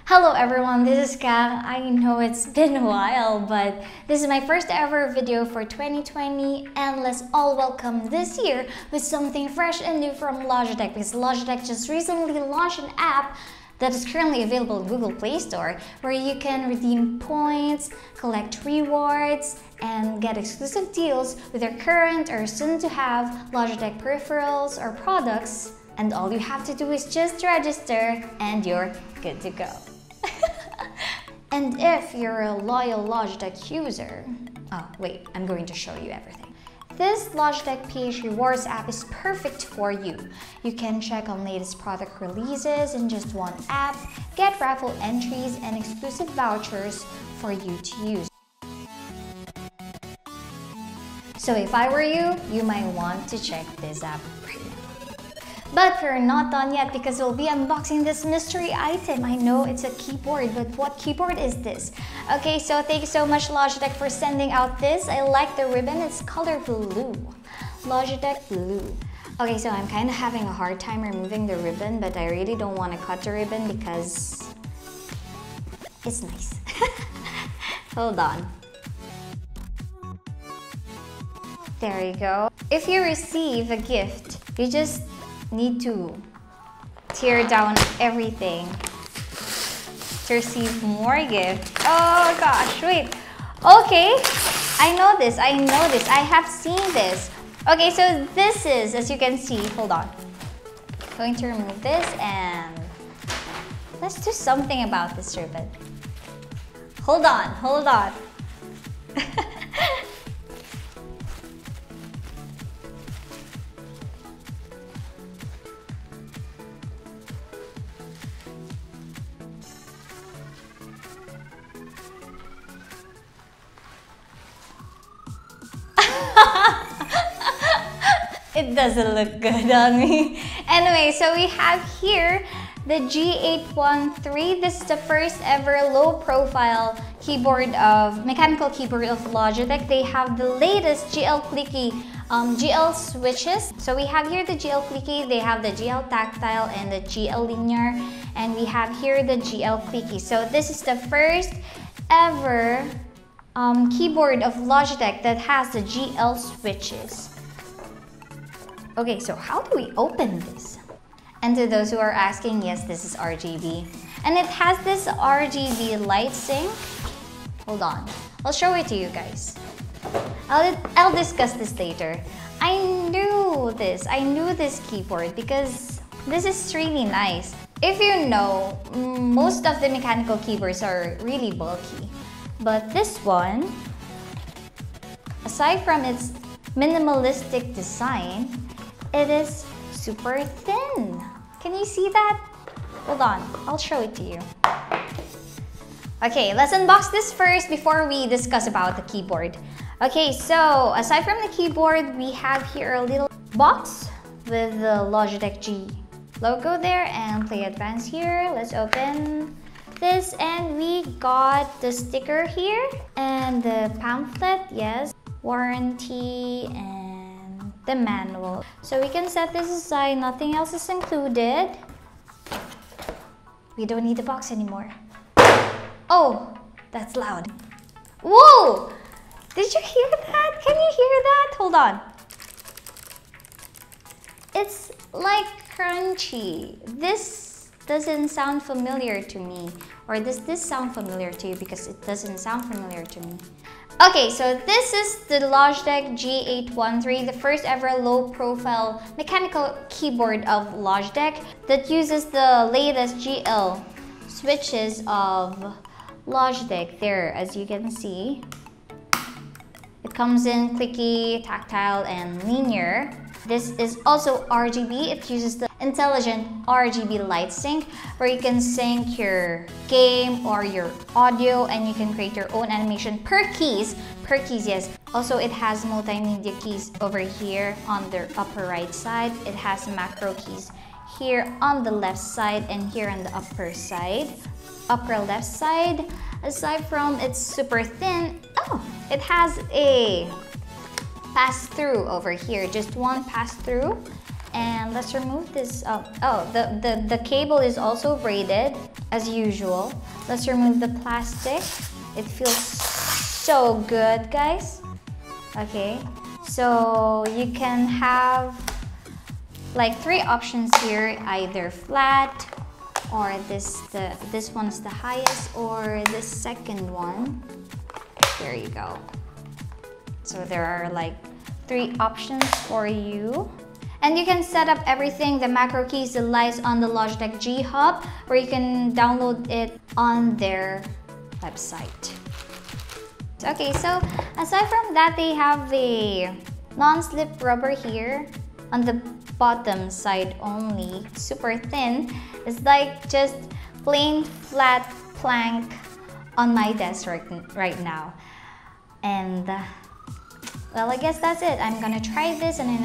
Hello everyone, this is Kang. I know it's been a while, but this is my first ever video for 2020 and let's all welcome this year with something fresh and new from Logitech because Logitech just recently launched an app that is currently available in Google Play Store where you can redeem points, collect rewards, and get exclusive deals with your current or soon to have Logitech peripherals or products. And all you have to do is just register and you're good to go. And if you're a loyal Logitech user, I'm going to show you everything. This Logitech PH Rewards app is perfect for you. You can check on latest product releases in just one app, get raffle entries and exclusive vouchers for you to use. So if I were you, you might want to check this app right now. But we're not done yet because we'll be unboxing this mystery item. I know it's a keyboard, but what keyboard is this? Okay, so thank you so much Logitech for sending out this. I like the ribbon, it's color blue. Logitech blue. Okay, so I'm kind of having a hard time removing the ribbon, but I really don't want to cut the ribbon because it's nice. Hold on. There you go. If you receive a gift, you just need to tear down everything to receive more gifts. Oh gosh, wait. Okay, I know this, I have seen this. Okay, so this is, as you can see, hold on. Going to remove this and let's do something about this ribbon. Hold on. It doesn't look good on me. Anyway, so we have here the G813. This is the first ever low-profile mechanical keyboard of Logitech. They have the latest GL clicky GL switches. So we have here the GL clicky, they have the GL tactile and the GL linear, and we have here the GL clicky. So this is the first ever keyboard of Logitech that has the GL switches. Okay, so how do we open this? And to those who are asking, yes, this is RGB. And it has this RGB light sync. Hold on, I'll show it to you guys. I'll discuss this later. I knew this keyboard because this is really nice. If you know, most of the mechanical keyboards are really bulky. But this one, aside from its minimalistic design, it is super thin. Can you see that? Hold on, I'll show it to you. Okay, let's unbox this first before we discuss about the keyboard. Okay, so aside from the keyboard, we have here a little box with the Logitech G logo there and Play Advance here. Let's open this and we got the sticker here and the pamphlet, yes, warranty and the manual. So we can set this aside, nothing else is included. We don't need the box anymore. Oh, that's loud. Whoa! Did you hear that? Can you hear that? Hold on. It's like crunchy. This doesn't sound familiar to me. Or does this sound familiar to you? Because it doesn't sound familiar to me. Okay, so this is the Logitech G813, the first ever low-profile mechanical keyboard of Logitech that uses the latest GL switches of Logitech there, as you can see. It comes in clicky, tactile, and linear. This is also RGB. It uses the intelligent RGB light sync where you can sync your game or your audio and you can create your own animation per keys, yes. Also, it has multimedia keys over here on the upper right side. It has macro keys here on the left side and here on the upper left side. Aside from it's super thin, it has a pass-through over here, just one pass-through. And let's remove this. The cable is also braided as usual. Let's remove the plastic. It feels so good, guys. Okay, so you can have like 3 options here, either flat, or this one's the highest, or this second one. There you go. So there are like 3 options for you. And you can set up everything, the macro keys, the lights on the Logitech G Hub, or you can download it on their website. Okay, so aside from that, they have the non-slip rubber here on the bottom side only, super thin. It's like just plain flat plank on my desk right now. And well, I guess that's it. I'm gonna try this and then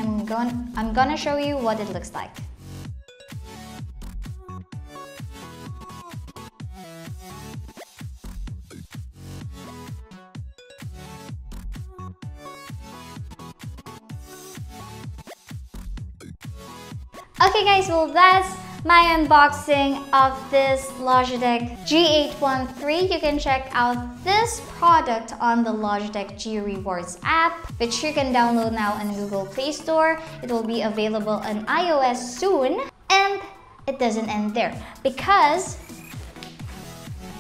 I'm gonna show you what it looks like. Okay guys, well that's my unboxing of this Logitech G813. You can check out this product on the Logitech G Rewards app, which you can download now on Google Play Store. It will be available on iOS soon. And it doesn't end there, because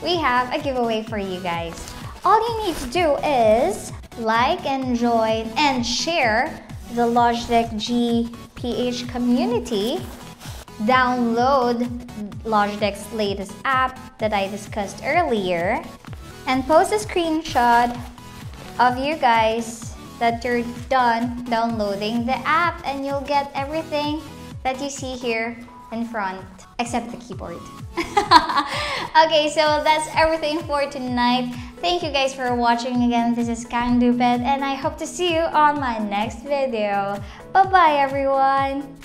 we have a giveaway for you guys. All you need to do is like and join and share the Logitech G PH community, download Logitech's latest app that I discussed earlier, and post a screenshot of you guys that you're done downloading the app, and you'll get everything that you see here in front, except the keyboard. Okay, so that's everything for tonight. Thank you guys for watching again. This is Kang Dupet, and I hope to see you on my next video. Bye-bye, everyone!